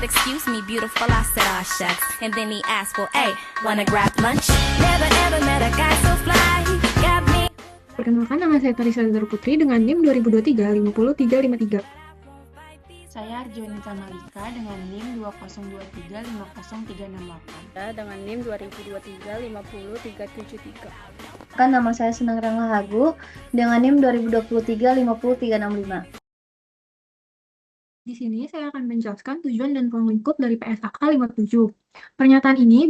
said, excuse me, beautiful. I said, aw, shucks. And then he asked, well, hey, wanna grab lunch? Never ever met a guy so fly. Got me. Perkenalkan, nama saya Tarisa Putri dengan NIM 2023 50353. Saya Arjonita Malika dengan NIM 2023 50368. Dengan NIM 2023 50373. Kan nama saya Senang Rahagu dengan NIM 2023 50365. Di sini saya akan menjelaskan tujuan dan ruang lingkup dari PSAK 57. Pernyataan ini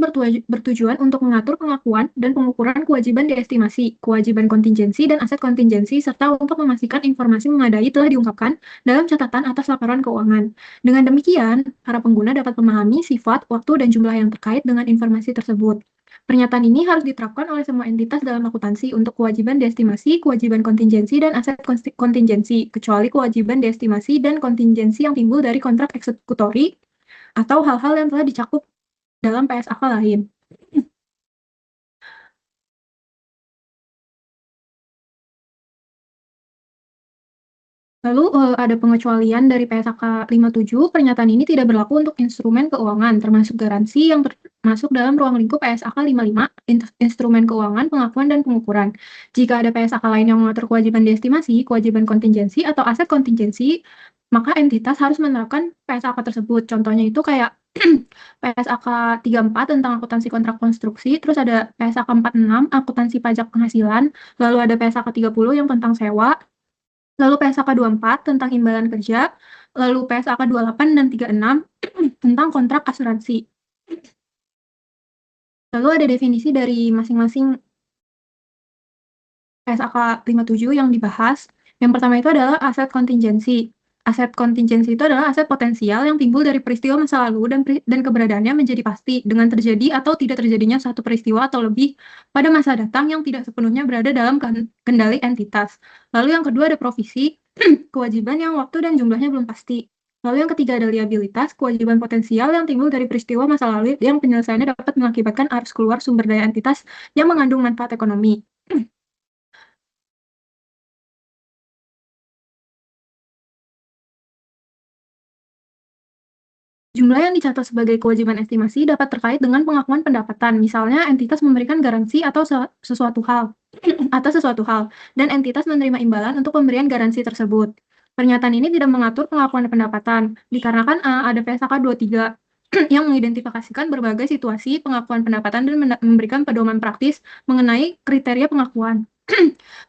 bertujuan untuk mengatur pengakuan dan pengukuran kewajiban diestimasi, kewajiban kontingensi, dan aset kontingensi, serta untuk memastikan informasi memadai telah diungkapkan dalam catatan atas laporan keuangan. Dengan demikian, para pengguna dapat memahami sifat, waktu, dan jumlah yang terkait dengan informasi tersebut. Pernyataan ini harus diterapkan oleh semua entitas dalam akuntansi untuk kewajiban diestimasi, kewajiban kontingensi, dan aset kontingensi, kecuali kewajiban diestimasi dan kontingensi yang timbul dari kontrak eksekutori atau hal-hal yang telah dicakup dalam PSAK lain. Lalu ada pengecualian dari PSAK 57, pernyataan ini tidak berlaku untuk instrumen keuangan, termasuk garansi yang termasuk dalam ruang lingkup PSAK 55, instrumen keuangan, pengakuan, dan pengukuran. Jika ada PSAK lain yang mengatur kewajiban diestimasi, kewajiban kontingensi, atau aset kontingensi, maka entitas harus menerapkan PSAK tersebut. Contohnya itu kayak PSAK 34 tentang akuntansi kontrak konstruksi, terus ada PSAK 46 akuntansi pajak penghasilan, lalu ada PSAK 30 yang tentang sewa, lalu PSAK 24 tentang imbalan kerja, lalu PSAK 28 dan 36 tentang kontrak asuransi. Lalu ada definisi dari masing-masing PSAK 57 yang dibahas. Yang pertama itu adalah aset kontingensi. Aset kontingensi itu adalah aset potensial yang timbul dari peristiwa masa lalu dan keberadaannya menjadi pasti dengan terjadi atau tidak terjadinya satu peristiwa atau lebih pada masa datang yang tidak sepenuhnya berada dalam kendali entitas. Lalu yang kedua ada provisi, kewajiban yang waktu dan jumlahnya belum pasti. Lalu yang ketiga ada liabilitas, kewajiban potensial yang timbul dari peristiwa masa lalu yang penyelesaiannya dapat mengakibatkan arus keluar sumber daya entitas yang mengandung manfaat ekonomi. Jumlah yang dicatat sebagai kewajiban estimasi dapat terkait dengan pengakuan pendapatan, misalnya entitas memberikan garansi atau sesuatu hal, dan entitas menerima imbalan untuk pemberian garansi tersebut. Pernyataan ini tidak mengatur pengakuan pendapatan, dikarenakan ada PSAK 23 yang mengidentifikasikan berbagai situasi pengakuan pendapatan dan memberikan pedoman praktis mengenai kriteria pengakuan.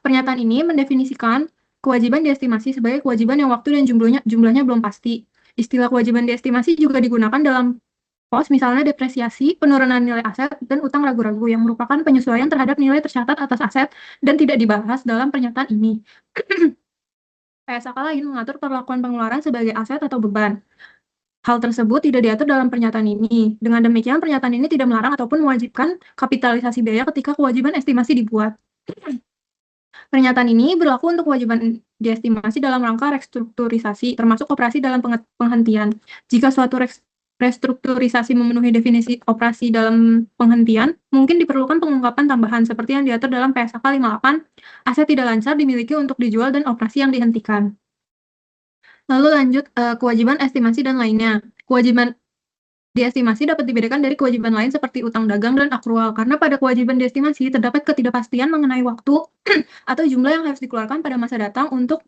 Pernyataan ini mendefinisikan kewajiban diestimasi sebagai kewajiban yang waktu dan jumlahnya belum pasti. Istilah kewajiban diestimasi juga digunakan dalam pos, misalnya depresiasi, penurunan nilai aset, dan utang ragu-ragu yang merupakan penyesuaian terhadap nilai tercatat atas aset dan tidak dibahas dalam pernyataan ini. PSAK lain mengatur perlakuan pengeluaran sebagai aset atau beban. Hal tersebut tidak diatur dalam pernyataan ini. Dengan demikian, pernyataan ini tidak melarang ataupun mewajibkan kapitalisasi biaya ketika kewajiban estimasi dibuat. Pernyataan ini berlaku untuk kewajiban diestimasi dalam rangka restrukturisasi, termasuk operasi dalam penghentian. Jika suatu restrukturisasi memenuhi definisi operasi dalam penghentian, mungkin diperlukan pengungkapan tambahan seperti yang diatur dalam PSAK 58, aset tidak lancar dimiliki untuk dijual dan operasi yang dihentikan. Lalu lanjut kewajiban estimasi dan lainnya. Kewajiban diestimasi dapat dibedakan dari kewajiban lain seperti utang dagang dan akrual, karena pada kewajiban diestimasi terdapat ketidakpastian mengenai waktu atau jumlah yang harus dikeluarkan pada masa datang untuk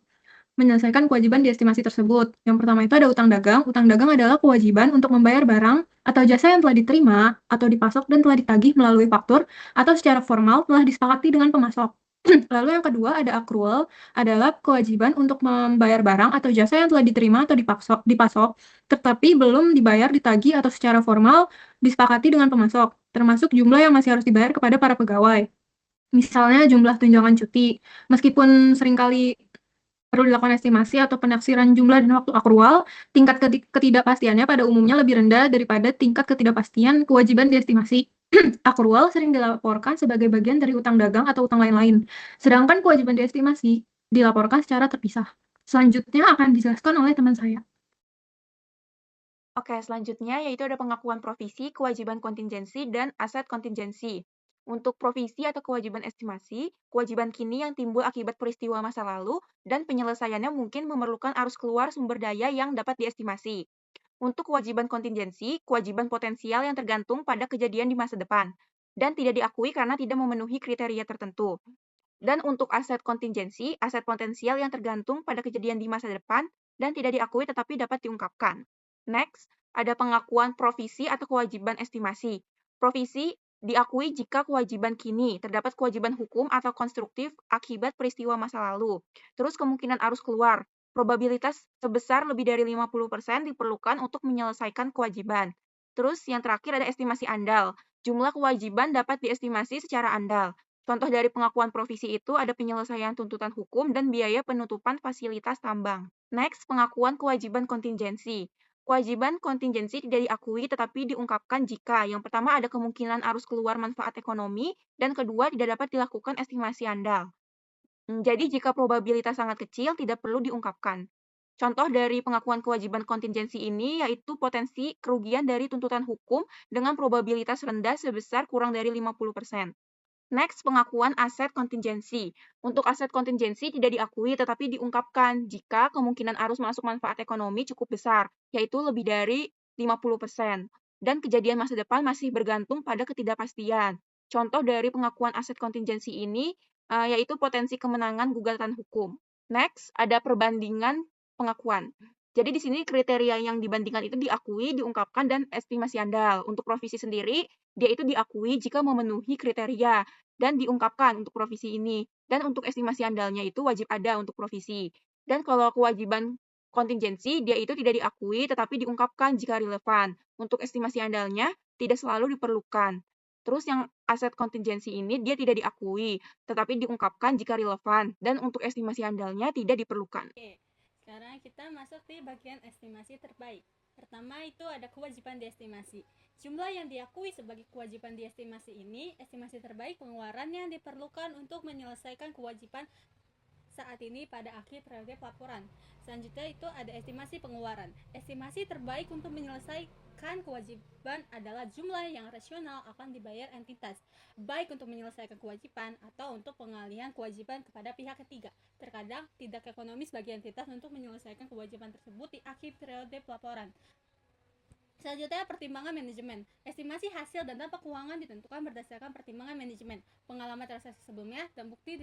menyelesaikan kewajiban diestimasi tersebut. Yang pertama itu ada utang dagang. Utang dagang adalah kewajiban untuk membayar barang atau jasa yang telah diterima atau dipasok dan telah ditagih melalui faktur atau secara formal telah disepakati dengan pemasok. Lalu yang kedua ada accrual, adalah kewajiban untuk membayar barang atau jasa yang telah diterima atau dipasok, tetapi belum dibayar, ditagih, atau secara formal disepakati dengan pemasok, termasuk jumlah yang masih harus dibayar kepada para pegawai. Misalnya jumlah tunjangan cuti. Meskipun seringkali perlu dilakukan estimasi atau penaksiran jumlah dan waktu akrual, tingkat ketidakpastiannya pada umumnya lebih rendah daripada tingkat ketidakpastian kewajiban diestimasi. Akrual sering dilaporkan sebagai bagian dari utang dagang atau utang lain-lain, sedangkan kewajiban diestimasi dilaporkan secara terpisah. Selanjutnya akan dijelaskan oleh teman saya. Oke, selanjutnya yaitu ada pengakuan provisi, kewajiban kontingensi, dan aset kontingensi. Untuk provisi atau kewajiban estimasi, kewajiban kini yang timbul akibat peristiwa masa lalu dan penyelesaiannya mungkin memerlukan arus keluar sumber daya yang dapat diestimasi. Untuk kewajiban kontingensi, kewajiban potensial yang tergantung pada kejadian di masa depan dan tidak diakui karena tidak memenuhi kriteria tertentu. Dan untuk aset kontingensi, aset potensial yang tergantung pada kejadian di masa depan dan tidak diakui tetapi dapat diungkapkan. Next, ada pengakuan provisi atau kewajiban estimasi. Provisi diakui jika kewajiban kini terdapat kewajiban hukum atau konstruktif akibat peristiwa masa lalu. Terus kemungkinan arus keluar. Probabilitas sebesar lebih dari 50% diperlukan untuk menyelesaikan kewajiban. Terus yang terakhir ada estimasi andal. Jumlah kewajiban dapat diestimasi secara andal. Contoh dari pengakuan provisi itu ada penyelesaian tuntutan hukum dan biaya penutupan fasilitas tambang. Next, pengakuan kewajiban kontingensi. Kewajiban kontingensi tidak diakui tetapi diungkapkan jika yang pertama ada kemungkinan arus keluar manfaat ekonomi dan kedua tidak dapat dilakukan estimasi andal. Jadi jika probabilitas sangat kecil tidak perlu diungkapkan. Contoh dari pengakuan kewajiban kontingensi ini yaitu potensi kerugian dari tuntutan hukum dengan probabilitas rendah sebesar kurang dari 50%. Next, pengakuan aset kontingensi. Untuk aset kontingensi tidak diakui tetapi diungkapkan jika kemungkinan arus masuk manfaat ekonomi cukup besar, yaitu lebih dari 50%. Dan kejadian masa depan masih bergantung pada ketidakpastian. Contoh dari pengakuan aset kontingensi ini yaitu potensi kemenangan gugatan hukum. Next, ada perbandingan pengakuan. Jadi di sini kriteria yang dibandingkan itu diakui, diungkapkan, dan estimasi andal. Untuk provisi sendiri, dia itu diakui jika memenuhi kriteria dan diungkapkan untuk provisi ini. Dan untuk estimasi andalnya itu wajib ada untuk provisi. Dan kalau kewajiban kontingensi, dia itu tidak diakui tetapi diungkapkan jika relevan. Untuk estimasi andalnya, tidak selalu diperlukan. Terus yang aset kontingensi ini dia tidak diakui, tetapi diungkapkan jika relevan. Dan untuk estimasi andalnya tidak diperlukan. Oke, sekarang kita masuk di bagian estimasi terbaik. Pertama itu ada kewajiban diestimasi. Jumlah yang diakui sebagai kewajiban diestimasi ini, estimasi terbaik pengeluaran yang diperlukan untuk menyelesaikan kewajiban saat ini pada akhir periode pelaporan. Selanjutnya itu ada estimasi pengeluaran. Estimasi terbaik untuk menyelesaikan kewajiban adalah jumlah yang rasional akan dibayar entitas, baik untuk menyelesaikan kewajiban atau untuk pengalihan kewajiban kepada pihak ketiga. Terkadang tidak ekonomis bagi entitas untuk menyelesaikan kewajiban tersebut di akhir periode pelaporan. Selanjutnya, pertimbangan manajemen. Estimasi hasil dan dampak keuangan ditentukan berdasarkan pertimbangan manajemen, pengalaman transaksi sebelumnya, dan bukti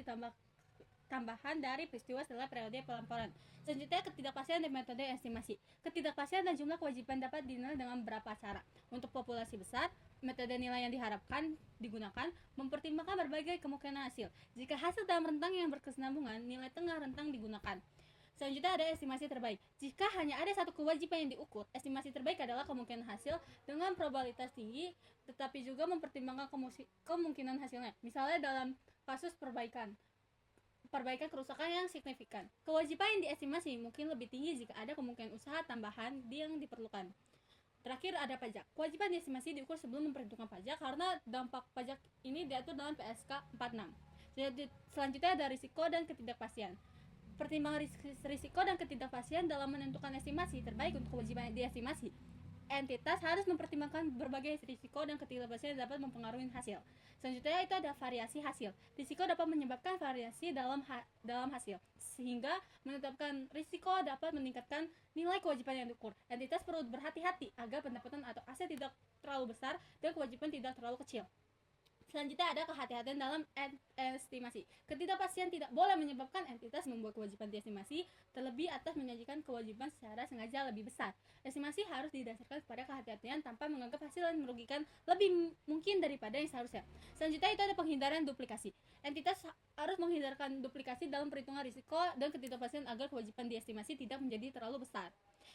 tambahan dari peristiwa setelah periode pelaporan. Selanjutnya, ketidakpastian dan metode estimasi. Ketidakpastian dan jumlah kewajiban dapat dinilai dengan beberapa cara. Untuk populasi besar, metode nilai yang diharapkan digunakan mempertimbangkan berbagai kemungkinan hasil. Jika hasil dalam rentang yang berkesinambungan, nilai tengah rentang digunakan. Selanjutnya ada estimasi terbaik. Jika hanya ada satu kewajiban yang diukur, estimasi terbaik adalah kemungkinan hasil dengan probabilitas tinggi, tetapi juga mempertimbangkan kemungkinan hasilnya. Misalnya dalam kasus perbaikan kerusakan yang signifikan. Kewajiban yang diestimasi mungkin lebih tinggi jika ada kemungkinan usaha tambahan yang diperlukan. Terakhir ada pajak. Kewajiban diestimasi diukur sebelum memperhitungkan pajak karena dampak pajak ini diatur dalam PSK 46. Selanjutnya ada risiko dan ketidakpastian. Pertimbangan risiko dan ketidakpastian dalam menentukan estimasi terbaik untuk kewajiban diestimasi. Entitas harus mempertimbangkan berbagai risiko dan ketidakpastian dapat mempengaruhi hasil. Selanjutnya itu ada variasi hasil. Risiko dapat menyebabkan variasi dalam hasil, sehingga menetapkan risiko dapat meningkatkan nilai kewajiban yang diukur. Entitas perlu berhati-hati agar pendapatan atau aset tidak terlalu besar dan kewajiban tidak terlalu kecil. Selanjutnya ada kehati-hatian dalam estimasi. Ketidakpastian tidak boleh menyebabkan entitas membuat kewajiban diestimasi terlebih atas menyajikan kewajiban secara sengaja lebih besar. Estimasi harus didasarkan pada kehati-hatian tanpa menganggap hasil yang merugikan lebih mungkin daripada yang seharusnya. Selanjutnya itu ada penghindaran duplikasi. Entitas harus menghindarkan duplikasi dalam perhitungan risiko dan ketidakpastian agar kewajiban diestimasi tidak menjadi terlalu besar.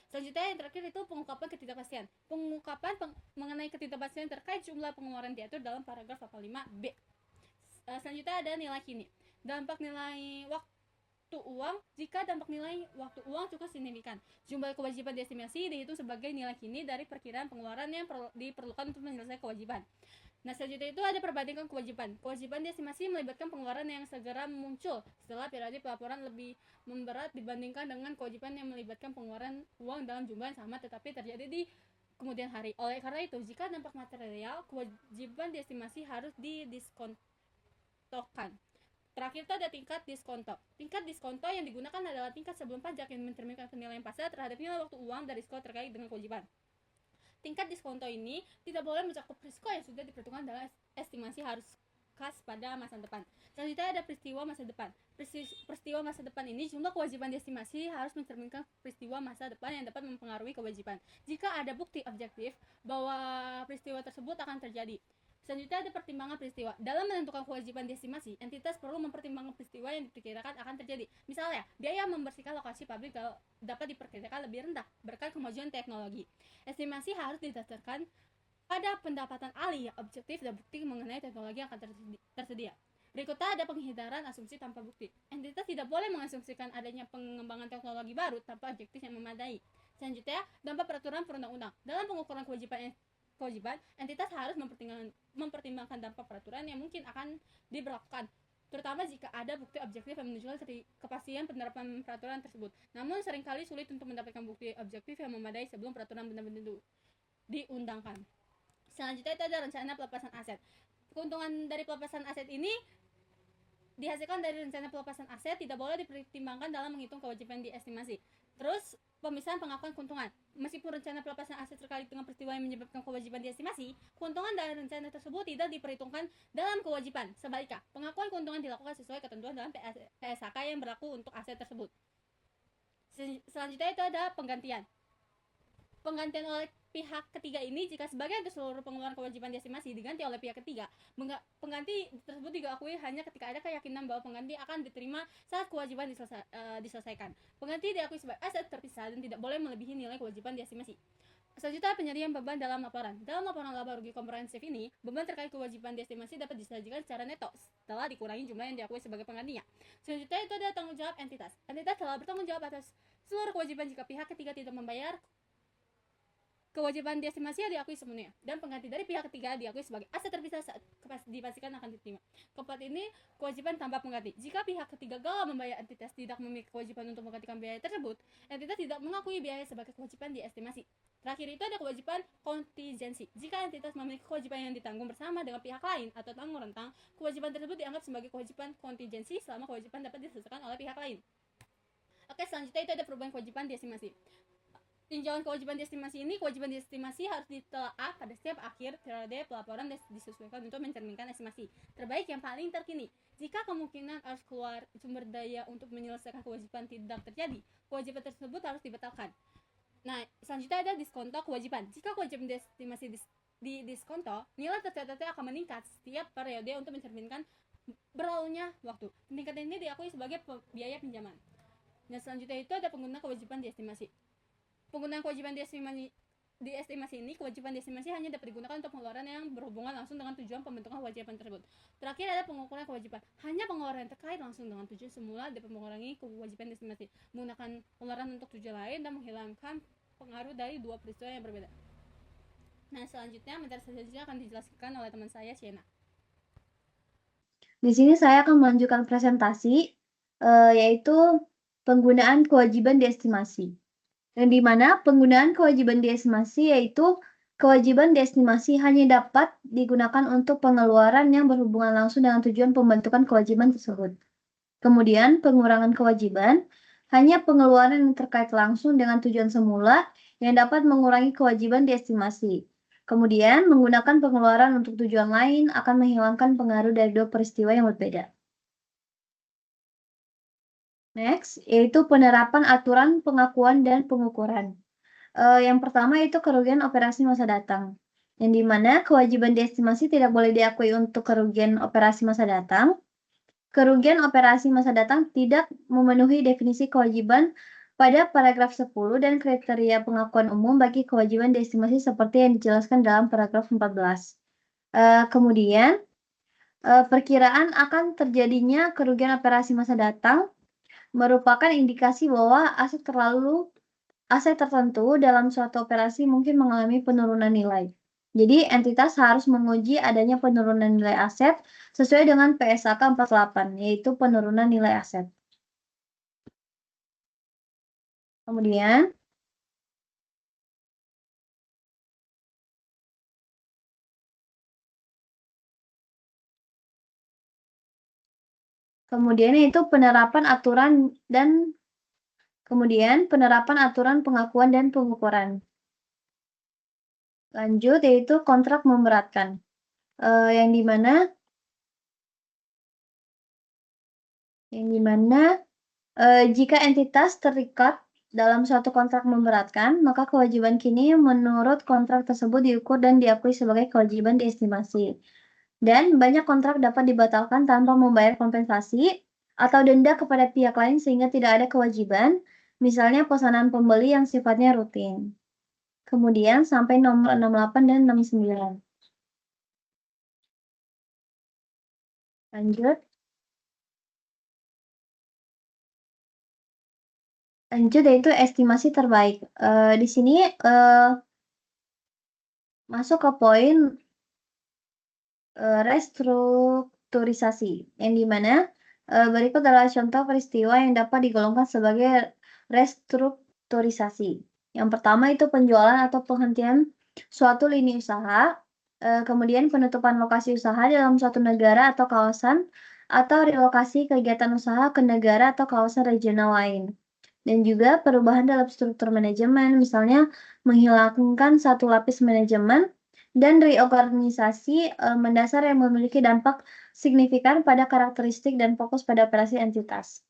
Selanjutnya yang terakhir itu pengungkapan ketidakpastian. Pengungkapan mengenai ketidakpastian terkait jumlah pengeluaran diatur dalam paragraf 45B. Selanjutnya ada nilai kini. Dampak nilai waktu uang. Jika dampak nilai waktu uang cukup signifikan, jumlah kewajiban diestimasi dihitung sebagai nilai kini dari perkiraan pengeluaran yang diperlukan untuk menyelesaikan kewajiban. Nah, selanjutnya itu ada perbandingan kewajiban. Kewajiban diestimasi melibatkan pengeluaran yang segera muncul setelah periode pelaporan lebih memberat dibandingkan dengan kewajiban yang melibatkan pengeluaran uang dalam jumlah yang sama tetapi terjadi di kemudian hari. Oleh karena itu, jika dampak material, kewajiban diestimasi harus didiskontokan. Terakhir itu ada tingkat diskonto. Tingkat diskonto yang digunakan adalah tingkat sebelum pajak yang mencerminkan penilaian pasar terhadap nilai waktu uang dan risiko terkait dengan kewajiban. Tingkat diskonto ini tidak boleh mencakup risiko yang sudah diperhitungkan dalam estimasi harus khas pada masa depan. Selanjutnya ada peristiwa masa depan. Peristiwa masa depan ini jumlah kewajiban diestimasi harus mencerminkan peristiwa masa depan yang dapat mempengaruhi kewajiban. Jika ada bukti objektif bahwa peristiwa tersebut akan terjadi. Selanjutnya ada pertimbangan peristiwa. Dalam menentukan kewajiban diestimasi, entitas perlu mempertimbangkan peristiwa yang diperkirakan akan terjadi. Misalnya, biaya membersihkan lokasi pabrik dapat diperkirakan lebih rendah berkat kemajuan teknologi. Estimasi harus didasarkan pada pendapatan ahli yang objektif dan bukti mengenai teknologi yang akan tersedia. Berikutnya ada penghindaran asumsi tanpa bukti. Entitas tidak boleh mengasumsikan adanya pengembangan teknologi baru tanpa objektif yang memadai. Selanjutnya, dampak peraturan perundang-undang. Dalam pengukuran kewajiban, entitas harus mempertimbangkan dampak peraturan yang mungkin akan diberlakukan, terutama jika ada bukti objektif yang menunjukkan kepastian penerapan peraturan tersebut. Namun seringkali sulit untuk mendapatkan bukti objektif yang memadai sebelum peraturan benar-benar diundangkan. Selanjutnya itu ada rencana pelepasan aset. Keuntungan dari pelepasan aset ini dihasilkan dari rencana pelepasan aset tidak boleh dipertimbangkan dalam menghitung kewajiban diestimasi. Terus pemisahan pengakuan keuntungan. Meskipun rencana pelepasan aset terkait dengan peristiwa yang menyebabkan kewajiban diestimasi, keuntungan dari rencana tersebut tidak diperhitungkan dalam kewajiban. Sebaliknya, pengakuan keuntungan dilakukan sesuai ketentuan dalam PSHK yang berlaku untuk aset tersebut. Selanjutnya itu ada penggantian. Penggantian oleh pihak ketiga ini jika sebagian dari seluruh pengeluaran kewajiban diestimasi diganti oleh pihak ketiga, pengganti tersebut diakui hanya ketika ada keyakinan bahwa pengganti akan diterima saat kewajiban diselesaikan. Pengganti diakui sebagai aset terpisah dan tidak boleh melebihi nilai kewajiban diestimasi. Selanjutnya penyediaan beban dalam laporan. Dalam laporan laba rugi komprehensif ini, beban terkait kewajiban diestimasi dapat disajikan secara neto setelah dikurangi jumlah yang diakui sebagai penggantinya. Selanjutnya itu ada tanggung jawab entitas. Entitas telah bertanggung jawab atas seluruh kewajiban jika pihak ketiga tidak membayar kewajiban diestimasi yang diakui sepenuhnya, dan pengganti dari pihak ketiga diakui sebagai aset terpisah saat dipastikan akan diterima. Keempat ini kewajiban tanpa pengganti. Jika pihak ketiga gagal membayar, entitas tidak memiliki kewajiban untuk menggantikan biaya tersebut, entitas tidak mengakui biaya sebagai kewajiban diestimasi. Terakhir itu ada kewajiban kontingensi. Jika entitas memiliki kewajiban yang ditanggung bersama dengan pihak lain atau tanggung rentang, kewajiban tersebut dianggap sebagai kewajiban kontingensi selama kewajiban dapat diselesaikan oleh pihak lain. Oke, selanjutnya itu ada perubahan kewajiban diestimasi. Tinjauan kewajiban diestimasi ini, kewajiban diestimasi harus ditelaah pada setiap akhir periode pelaporan dan disesuaikan untuk mencerminkan estimasi terbaik yang paling terkini. Jika kemungkinan harus keluar sumber daya untuk menyelesaikan kewajiban tidak terjadi, kewajiban tersebut harus dibatalkan. Nah, selanjutnya ada diskonto kewajiban. Jika kewajiban diestimasi di diskonto, nilai tercatatnya akan meningkat setiap periode untuk mencerminkan berlalunya waktu. Peningkatan ini diakui sebagai biaya pinjaman. Nah, selanjutnya itu ada pengguna kewajiban diestimasi. Penggunaan kewajiban diestimasi ini, kewajiban diestimasi hanya dapat digunakan untuk pengeluaran yang berhubungan langsung dengan tujuan pembentukan kewajiban tersebut. Terakhir ada pengukuran kewajiban. Hanya pengeluaran yang terkait langsung dengan tujuan semula dapat mengurangi kewajiban diestimasi, menggunakan pengeluaran untuk tujuan lain dan menghilangkan pengaruh dari dua peristiwa yang berbeda. Nah, selanjutnya materi selanjutnya akan dijelaskan oleh teman saya, Siena. Di sini saya akan melanjutkan presentasi, yaitu penggunaan kewajiban diestimasi. Yang di mana penggunaan kewajiban diestimasi yaitu kewajiban diestimasi hanya dapat digunakan untuk pengeluaran yang berhubungan langsung dengan tujuan pembentukan kewajiban tersebut. Kemudian pengurangan kewajiban hanya pengeluaran yang terkait langsung dengan tujuan semula yang dapat mengurangi kewajiban diestimasi. Kemudian menggunakan pengeluaran untuk tujuan lain akan menghilangkan pengaruh dari dua peristiwa yang berbeda. Next, yaitu penerapan aturan pengakuan dan pengukuran. Yang pertama itu kerugian operasi masa datang, yang dimana kewajiban diestimasi tidak boleh diakui untuk kerugian operasi masa datang. Kerugian operasi masa datang tidak memenuhi definisi kewajiban pada paragraf 10 dan kriteria pengakuan umum bagi kewajiban diestimasi seperti yang dijelaskan dalam paragraf 14. Kemudian, perkiraan akan terjadinya kerugian operasi masa datang merupakan indikasi bahwa aset tertentu dalam suatu operasi mungkin mengalami penurunan nilai. Jadi, entitas harus menguji adanya penurunan nilai aset sesuai dengan PSHK 48, yaitu penurunan nilai aset. Kemudian, Kemudian yaitu penerapan aturan pengakuan dan pengukuran. Lanjut yaitu kontrak memberatkan, yang dimana jika entitas terikat dalam suatu kontrak memberatkan, maka kewajiban kini menurut kontrak tersebut diukur dan diakui sebagai kewajiban diestimasi. Dan banyak kontrak dapat dibatalkan tanpa membayar kompensasi atau denda kepada pihak lain sehingga tidak ada kewajiban, misalnya pesanan pembeli yang sifatnya rutin. Kemudian sampai nomor 68 dan 69. Lanjut. Lanjut yaitu estimasi terbaik. Di sini masuk ke poin restrukturisasi, yang dimana berikut adalah contoh peristiwa yang dapat digolongkan sebagai restrukturisasi. Yang pertama itu penjualan atau penghentian suatu lini usaha, kemudian penutupan lokasi usaha dalam suatu negara atau kawasan, atau relokasi kegiatan usaha ke negara atau kawasan regional lain. Dan juga perubahan dalam struktur manajemen, misalnya menghilangkan satu lapis manajemen dan reorganisasi mendasar yang memiliki dampak signifikan pada karakteristik dan fokus pada operasi entitas.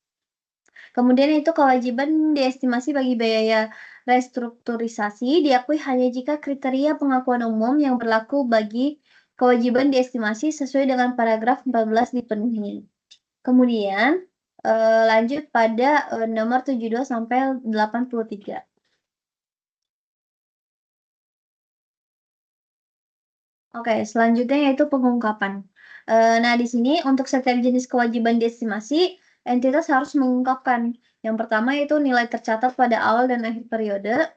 Kemudian itu kewajiban diestimasi bagi biaya restrukturisasi diakui hanya jika kriteria pengakuan umum yang berlaku bagi kewajiban diestimasi sesuai dengan paragraf 14 dipenuhi. Kemudian lanjut pada nomor 72 sampai 83. Oke, selanjutnya yaitu pengungkapan. Nah, di sini untuk setiap jenis kewajiban diestimasi, entitas harus mengungkapkan. Yang pertama itu nilai tercatat pada awal dan akhir periode.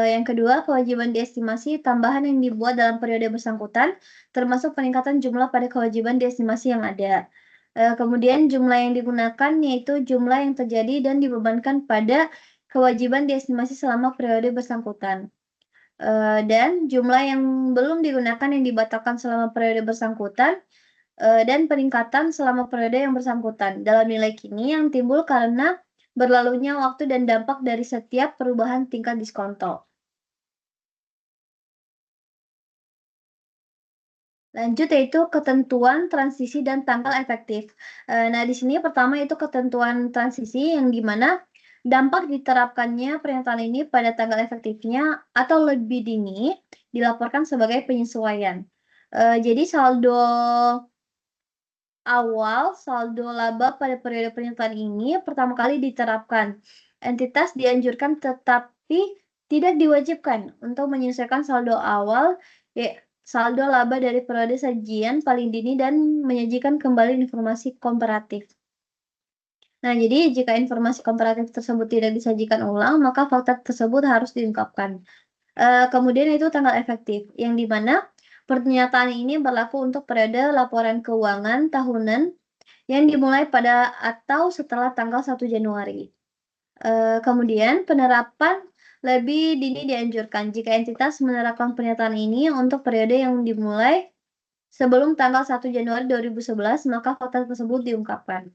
Yang kedua, kewajiban diestimasi tambahan yang dibuat dalam periode bersangkutan, termasuk peningkatan jumlah pada kewajiban diestimasi yang ada. Kemudian jumlah yang digunakan yaitu jumlah yang terjadi dan dibebankan pada kewajiban diestimasi selama periode bersangkutan. Dan jumlah yang belum digunakan yang dibatalkan selama periode bersangkutan, dan peningkatan selama periode yang bersangkutan dalam nilai kini yang timbul karena berlalunya waktu dan dampak dari setiap perubahan tingkat diskonto. Lanjut yaitu ketentuan transisi dan tanggal efektif. Nah, di sini pertama itu ketentuan transisi yang dimana dampak diterapkannya pernyataan ini pada tanggal efektifnya atau lebih dini dilaporkan sebagai penyesuaian. Jadi saldo laba pada periode pernyataan ini pertama kali diterapkan. Entitas dianjurkan tetapi tidak diwajibkan untuk menyesuaikan saldo awal, saldo laba dari periode sajian paling dini dan menyajikan kembali informasi komparatif. Nah, jadi jika informasi komparatif tersebut tidak disajikan ulang, maka fakta tersebut harus diungkapkan. Kemudian itu tanggal efektif, yang dimana pernyataan ini berlaku untuk periode laporan keuangan tahunan yang dimulai pada atau setelah tanggal 1 Januari. Kemudian penerapan lebih dini dianjurkan jika entitas menerapkan pernyataan ini untuk periode yang dimulai sebelum tanggal 1 Januari 2011, maka fakta tersebut diungkapkan.